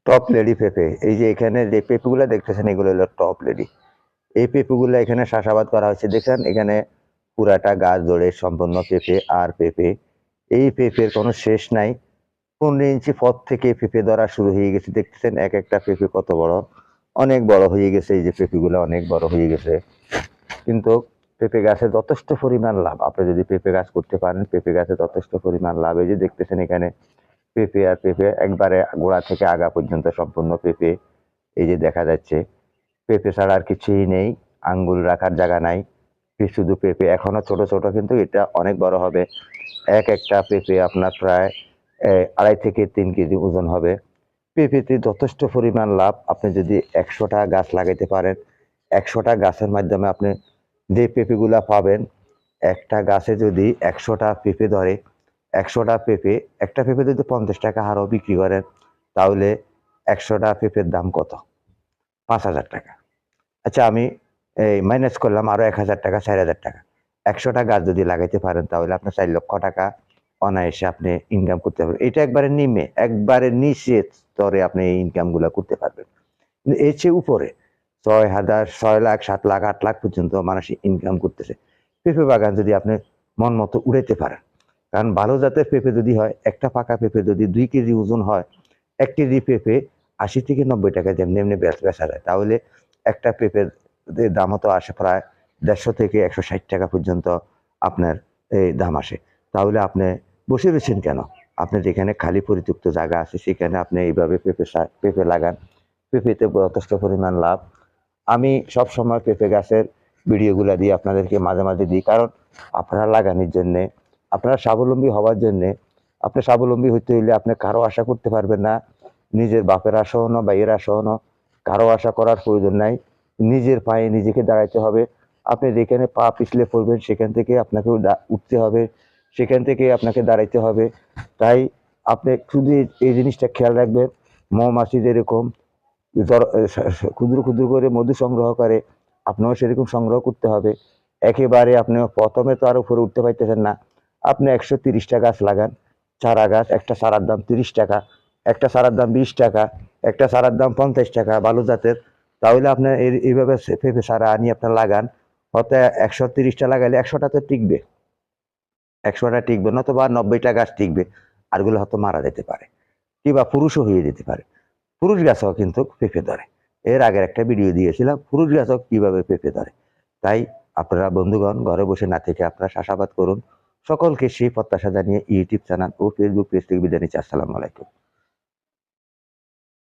Top lady পেঁপে, এই যে এখানে যে পেঁপেগুলো দেখতেছেন এগুলো হলো টপ লেডি। এই পেঁপেগুলো এখানে চাষাবাদ করা হচ্ছে, দেখছেন এখানে পুরাটা গাছ ধরে সম্পূর্ণ পেঁপে আর পেঁপে। এই পেঁপের কোনো শেষ নাই। 15 ইঞ্চি পথ থেকে পেঁপে ধরা শুরু হয়ে গেছে, দেখতেছেন এক একটা পেঁপে কত বড়, অনেক বড় হয়ে গেছে। এই যে পেঁপেগুলো অনেক বড় হয়ে গেছে। কিন্তু পেঁপে গাছে যথেষ্ট পরিমাণ লাভ, আপনি যদি পেঁপে গাছ করতে পারেন পেঁপে গাছে যথেষ্ট পরিমাণ লাভ। এই যে দেখতেছেন এখানে পেঁপে আর পেঁপে, একবারে গোড়া থেকে আগা পর্যন্ত সম্পূর্ণ পেঁপে। এই যে দেখা যাচ্ছে পেঁপে ছাড়া আর কিছুই নেই, আঙ্গুল রাখার জায়গা নাই, শুধু পেঁপে। এখনো ছোট ছোট, কিন্তু এটা অনেক বড় হবে। এক একটা পেঁপে আপনার প্রায় 2.5 থেকে 3 কেজি ওজন হবে। পেঁপেতে যথেষ্ট পরিমাণ লাভ। আপনি যদি 100টা গাছ লাগাইতে পারেন, 100টা গাছের মাধ্যমে আপনি যে পেঁপেগুলা পাবেন, একটা গাছে যদি 100টা পেঁপে ধরে, 100টা পেঁপে, একটা পেঁপে যদি 50 টাকা হারও বিক্রি করেন, তাহলে 100টা পেঁপের দাম কত? 5,000 টাকা। আচ্ছা, আমি এই মাইনাস করলাম আরো 1,000 টাকা, 4,000 টাকা। 100টা গাছ যদি লাগাইতে পারেন তাহলে আপনার 4 লক্ষ টাকা অনায়াসে আপনি ইনকাম করতে পারবেন। এটা একবারে নিম্নে, একবারে নিচের স্তরে আপনি এই ইনকাম গুলা করতে পারবেন। কিন্তু এর চেয়ে উপরে 6,000, 6 লাখ, 7 লাখ, 8 লাখ পর্যন্ত মানুষ ইনকাম করতেছে। পেঁপে বাগান যদি আপনি মন মতো উড়াইতে পারেন, কারণ ভালো জাতের পেঁপে যদি হয়, একটা পাকা পেঁপে যদি 2 কেজি ওজন হয়, 1 কেজি পেঁপে 80 থেকে 90 টাকা যেমনি এমনি বেচা যায়। তাহলে একটা পেঁপের দাম তো আসে প্রায় 150 থেকে 160 টাকা পর্যন্ত আপনার এই দাম আসে। তাহলে আপনি বসে রয়েছেন কেন? আপনার যেখানে খালি পরিত্যক্ত জায়গা আছে সেখানে আপনি এইভাবে পেঁপে লাগান। পেঁপেতে যথেষ্ট পরিমাণ লাভ। আমি সবসময় পেঁপে গাছের ভিডিওগুলা দিয়ে আপনাদেরকে মাঝে মাঝে দিই, কারণ আপনারা লাগানোর জন্যে, আপনারা স্বাবলম্বী হওয়ার জন্যে। আপনি স্বাবলম্বী হইতে হইলে আপনি কারো আশা করতে পারবেন না, নিজের বাপের আশাও না, ভাইয়ের আশাও না, কারো আশা করার প্রয়োজন নাই। নিজের পায়ে নিজেকে দাঁড়াইতে হবে। আপনি যেখানে পা পিছলে পড়বেন সেখান থেকে আপনাকে উঠতে হবে, সেখান থেকে আপনাকে দাঁড়াইতে হবে। তাই আপনি শুধু এই জিনিসটা খেয়াল রাখবেন, মৌমাছি যেরকম ক্ষুদ্র ক্ষুদ্র করে মধু সংগ্রহ করে, আপনাও সেরকম সংগ্রহ করতে হবে। একেবারে আপনি প্রথমে তো আর উপরে উঠতে পারতেছেন না। আপনি 130টা গাছ লাগান, চারা গাছ, একটা চারার দাম 30 টাকা, একটা চারার দাম 20 টাকা, একটা চারার দাম 50 টাকা ভালো জাতের। তাহলে আপনার এইভাবে পেঁপে চারা আনিয়ে আপনার লাগান, হয়তো 130টা লাগাইলে 100টা তো টিকবে, 100টা টিকবে, নতুবা 90টা গাছ টিকবে, আরগুলো হয়তো মারা যেতে পারে, কিংবা পুরুষও হয়ে যেতে পারে। পুরুষ গাছও কিন্তু পেঁপে ধরে। এর আগের একটা ভিডিও দিয়েছিলাম পুরুষ গাছও কিভাবে পেঁপে ধরে। তাই আপনারা বন্ধুগণ ঘরে বসে না থেকে আপনারা চাষাবাদ করুন। সকলকে সেই প্রত্যাশা জানিয়ে ইউটিউব চ্যানেল ও ফেসবুক পেজ থেকে বিদায় নিচ্ছি। আসসালামু আলাইকুম।